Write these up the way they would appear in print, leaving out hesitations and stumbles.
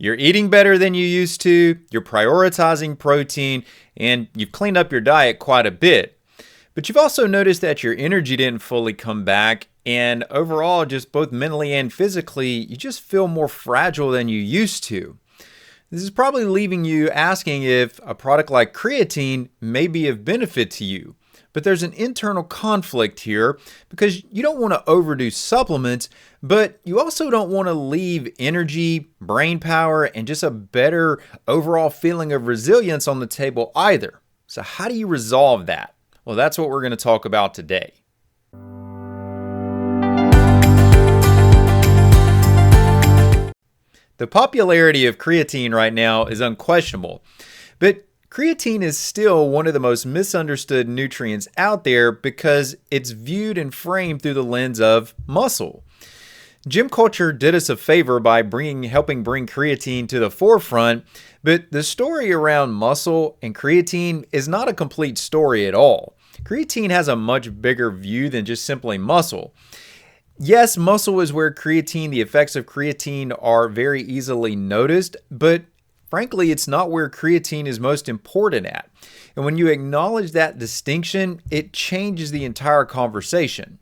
You're eating better than you used to, you're prioritizing protein, and you've cleaned up your diet quite a bit. But you've also noticed that your energy didn't fully come back, and overall, just both mentally and physically, you just feel more fragile than you used to. This is probably leaving you asking if a product like creatine may be of benefit to you. But there's an internal conflict here because you don't want to overdo supplements, but you also don't want to leave energy, brain power, and just a better overall feeling of resilience on the table either. So how do you resolve that? Well, that's what we're going to talk about today. The popularity of creatine right now is unquestionable, but creatine is still one of the most misunderstood nutrients out there because it's viewed and framed through the lens of muscle. Gym culture did us a favor by helping bring creatine to the forefront, but the story around muscle and creatine is not a complete story at all. Creatine has a much bigger view than just simply muscle. Yes, muscle is where the effects of creatine are very easily noticed, but frankly, it's not where creatine is most important at. And when you acknowledge that distinction, it changes the entire conversation.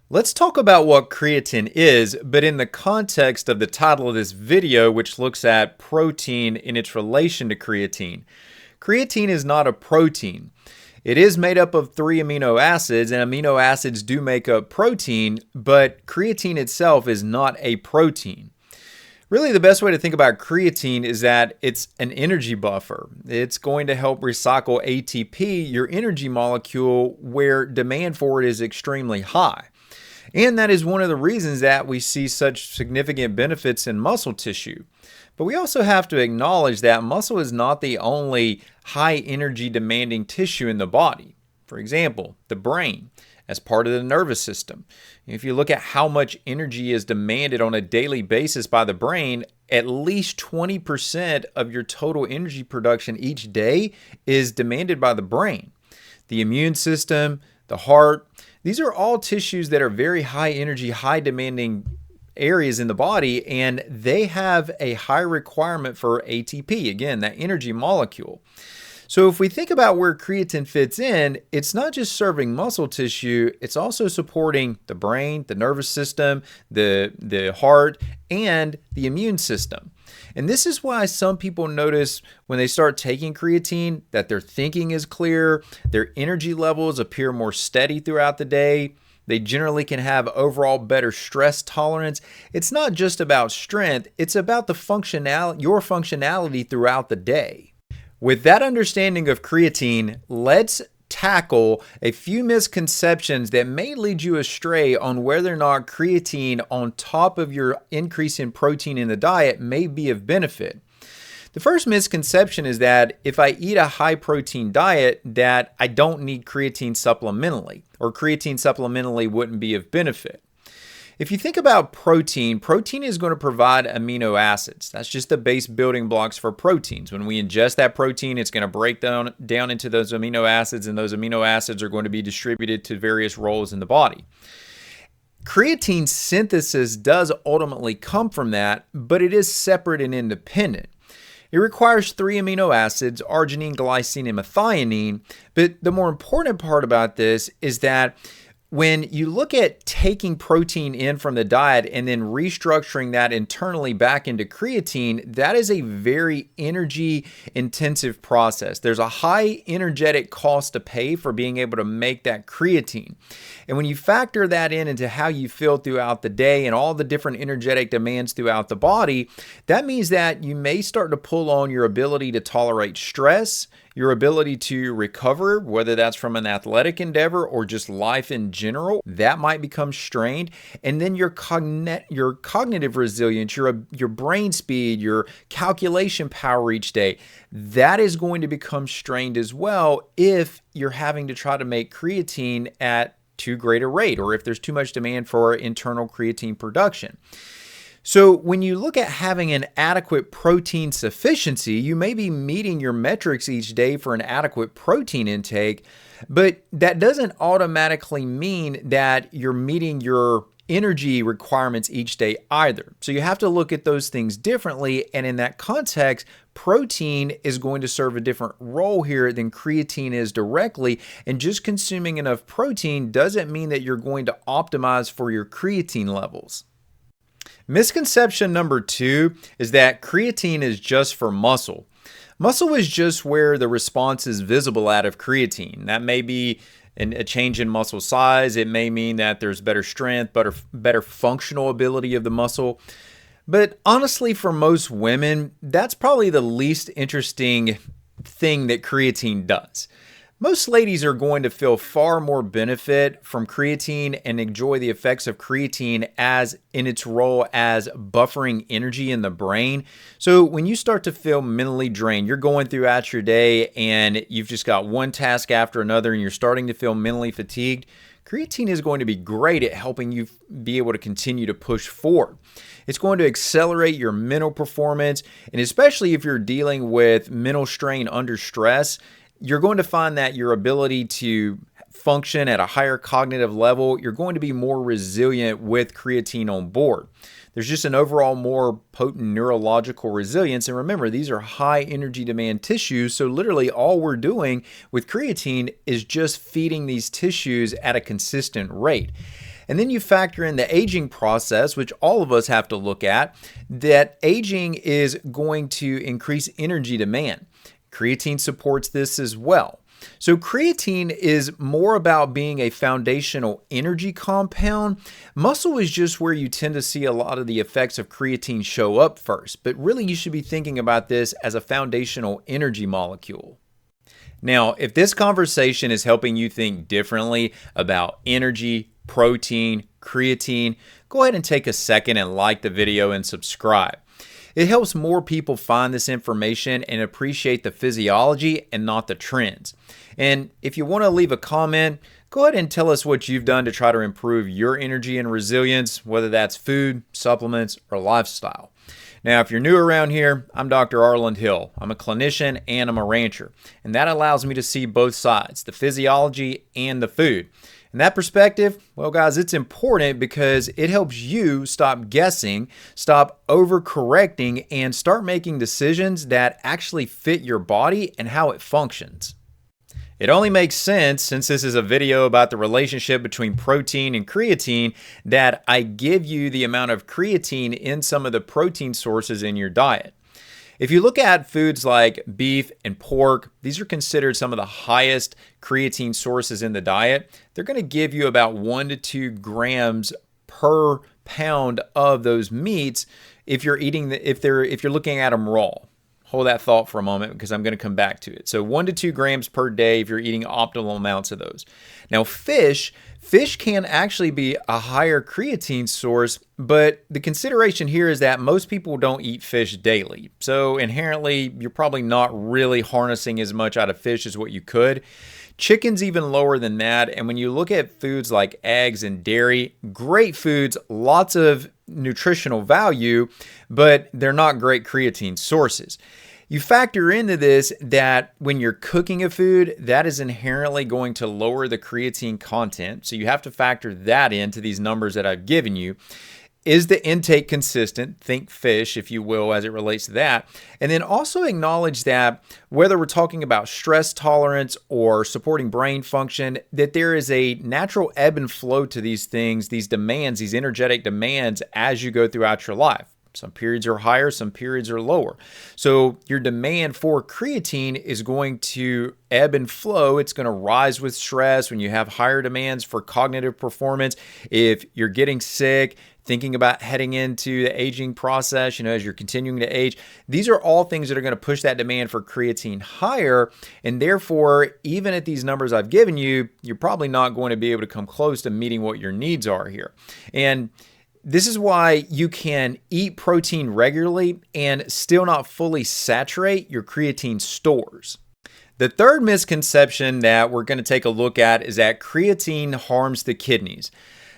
Let's talk about what creatine is, but in the context of the title of this video, which looks at protein in its relation to creatine. Creatine is not a protein. It is made up of 3 amino acids, and amino acids do make up protein, but creatine itself is not a protein. Really, the best way to think about creatine is that it's an energy buffer. It's going to help recycle ATP, your energy molecule, where demand for it is extremely high. And that is one of the reasons that we see such significant benefits in muscle tissue. But we also have to acknowledge that muscle is not the only high energy demanding tissue in the body. For example, the brain as part of the nervous system. If you look at how much energy is demanded on a daily basis by the brain, at least 20% of your total energy production each day is demanded by the brain. The immune system, the heart, these are all tissues that are very high energy, high demanding areas in the body, and they have a high requirement for ATP, again, that energy molecule. So if we think about where creatine fits in, it's not just serving muscle tissue, it's also supporting the brain, the nervous system, the heart, and the immune system. And this is why some people notice when they start taking creatine that their thinking is clear, their energy levels appear more steady throughout the day. They generally can have overall better stress tolerance. It's not just about strength, it's about your functionality throughout the day. With that understanding of creatine, let's tackle a few misconceptions that may lead you astray on whether or not creatine on top of your increase in protein in the diet may be of benefit. The first misconception is that if I eat a high protein diet that I don't need creatine supplementally, or creatine supplementally wouldn't be of benefit. If you think about protein is going to provide amino acids. That's just the base building blocks for proteins. When we ingest that protein, it's going to break down into those amino acids, and those amino acids are going to be distributed to various roles in the body. Creatine synthesis does ultimately come from that, but it is separate and independent. It requires 3 amino acids, arginine, glycine, and methionine. But the more important part about this is that when you look at taking protein in from the diet and then restructuring that internally back into creatine, that is a very energy intensive process. There's a high energetic cost to pay for being able to make that creatine. And when you factor that into how you feel throughout the day and all the different energetic demands throughout the body, that means that you may start to pull on your ability to tolerate stress, your ability to recover, whether that's from an athletic endeavor or just life in general, that might become strained. And then your cognitive resilience, your brain speed, your calculation power each day, that is going to become strained as well if you're having to try to make creatine at too great a rate, or if there's too much demand for internal creatine production. So when you look at having an adequate protein sufficiency, you may be meeting your metrics each day for an adequate protein intake, but that doesn't automatically mean that you're meeting your energy requirements each day either. So you have to look at those things differently. And in that context, protein is going to serve a different role here than creatine is directly. And just consuming enough protein doesn't mean that you're going to optimize for your creatine levels. Misconception number 2 is that creatine is just for muscle. Muscle is just where the response is visible out of creatine. That may be a change in muscle size. It may mean that there's better strength, better functional ability of the muscle. But honestly, for most women, that's probably the least interesting thing that creatine does. Most ladies are going to feel far more benefit from creatine and enjoy the effects of creatine as in its role as buffering energy in the brain. So when you start to feel mentally drained, you're going throughout your day and you've just got one task after another and you're starting to feel mentally fatigued, creatine is going to be great at helping you be able to continue to push forward. It's going to accelerate your mental performance, and especially if you're dealing with mental strain under stress, you're going to find that your ability to function at a higher cognitive level, you're going to be more resilient with creatine on board. There's just an overall more potent neurological resilience. And remember, these are high energy demand tissues. So literally all we're doing with creatine is just feeding these tissues at a consistent rate. And then you factor in the aging process, which all of us have to look at, that aging is going to increase energy demand. Creatine supports this as well. So creatine is more about being a foundational energy compound. Muscle is just where you tend to see a lot of the effects of creatine show up first, but really you should be thinking about this as a foundational energy molecule. Now, if this conversation is helping you think differently about energy, protein, creatine, go ahead and take a second and like the video and subscribe. It helps more people find this information and appreciate the physiology and not the trends. And if you want to leave a comment, go ahead and tell us what you've done to try to improve your energy and resilience, whether that's food, supplements, or lifestyle. Now, if you're new around here, I'm Dr. Arland Hill. I'm a clinician and I'm a rancher, and that allows me to see both sides, the physiology and the food. And that perspective, well, guys, it's important because it helps you stop guessing, stop overcorrecting, and start making decisions that actually fit your body and how it functions. It only makes sense, since this is a video about the relationship between protein and creatine, that I give you the amount of creatine in some of the protein sources in your diet. If you look at foods like beef and pork, these are considered some of the highest creatine sources in the diet. They're going to give you about 1 to 2 grams per pound of those meats if you're looking at them raw. Hold that thought for a moment because I'm going to come back to it. So 1 to 2 grams per day if you're eating optimal amounts of those. Now fish can actually be a higher creatine source, but the consideration here is that most people don't eat fish daily. So inherently, you're probably not really harnessing as much out of fish as what you could. Chicken's even lower than that. And when you look at foods like eggs and dairy, great foods, lots of nutritional value, but they're not great creatine sources. You factor into this that when you're cooking a food, that is inherently going to lower the creatine content. So you have to factor that into these numbers that I've given you. Is the intake consistent? Think fish, if you will, as it relates to that. And then also acknowledge that whether we're talking about stress tolerance or supporting brain function, that there is a natural ebb and flow to these things, these demands, these energetic demands as you go throughout your life. Some periods are higher, some periods are lower. So your demand for creatine is going to ebb and flow. It's going to rise with stress when you have higher demands for cognitive performance. If you're getting sick, thinking about heading into the aging process, as you're continuing to age, these are all things that are going to push that demand for creatine higher. And therefore, even at these numbers I've given you, you're probably not going to be able to come close to meeting what your needs are here. And this is why you can eat protein regularly and still not fully saturate your creatine stores. The third misconception that we're going to take a look at is that creatine harms the kidneys.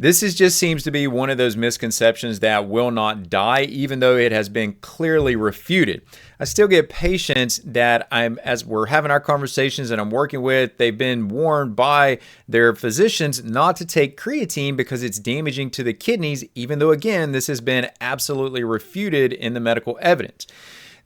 Just seems to be one of those misconceptions that will not die, even though it has been clearly refuted. I still get patients that as we're having our conversations and I'm working with, they've been warned by their physicians not to take creatine because it's damaging to the kidneys, even though, again, this has been absolutely refuted in the medical evidence.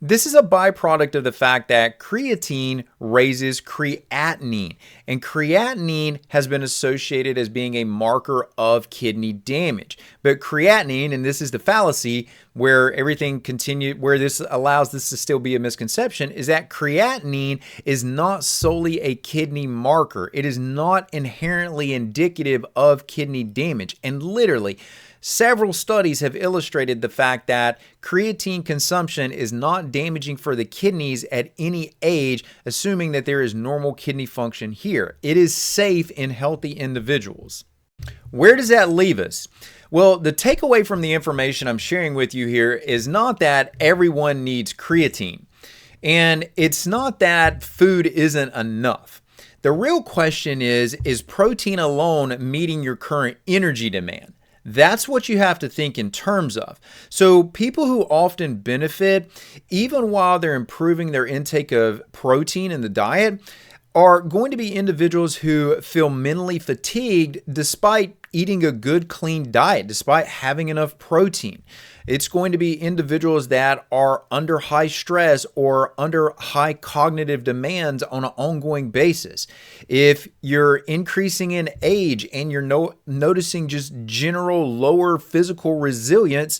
This is a byproduct of the fact that creatine raises creatinine, and creatinine has been associated as being a marker of kidney damage. But creatinine, and this is the fallacy where where this allows this to still be a misconception, is that creatinine is not solely a kidney marker. It is not inherently indicative of kidney damage, and literally, several studies have illustrated the fact that creatine consumption is not damaging for the kidneys at any age, assuming that there is normal kidney function here. It is safe in healthy individuals. Where does that leave us? Well, the takeaway from the information I'm sharing with you here is not that everyone needs creatine, and it's not that food isn't enough. The real question is protein alone meeting your current energy demand? That's what you have to think in terms of. So people who often benefit, even while they're improving their intake of protein in the diet, are going to be individuals who feel mentally fatigued despite eating a good, clean diet, despite having enough protein. It's going to be individuals that are under high stress or under high cognitive demands on an ongoing basis. If you're increasing in age and you're noticing just general lower physical resilience,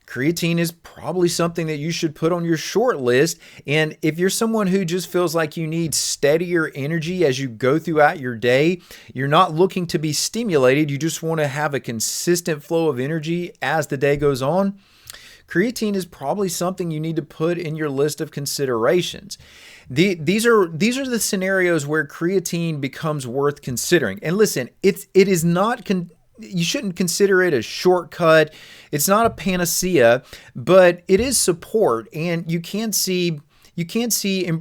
creatine is probably something that you should put on your short list. And if you're someone who just feels like you need steadier energy as you go throughout your day, you're not looking to be stimulated, you just want to have a consistent flow of energy as the day goes on, creatine is probably something you need to put in your list of considerations. These are the scenarios where creatine becomes worth considering. And listen, it is not you shouldn't consider it a shortcut. It's not a panacea, but it is support, and you can see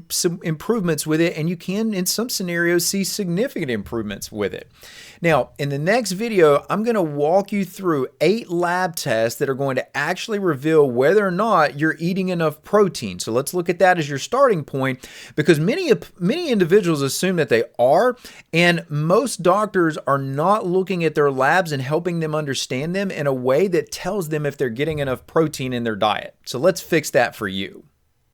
some improvements with it, and you can, in some scenarios, see significant improvements with it. Now, in the next video, I'm going to walk you through 8 lab tests that are going to actually reveal whether or not you're eating enough protein. So let's look at that as your starting point, because many individuals assume that they are, and most doctors are not looking at their labs and helping them understand them in a way that tells them if they're getting enough protein in their diet. So let's fix that for you.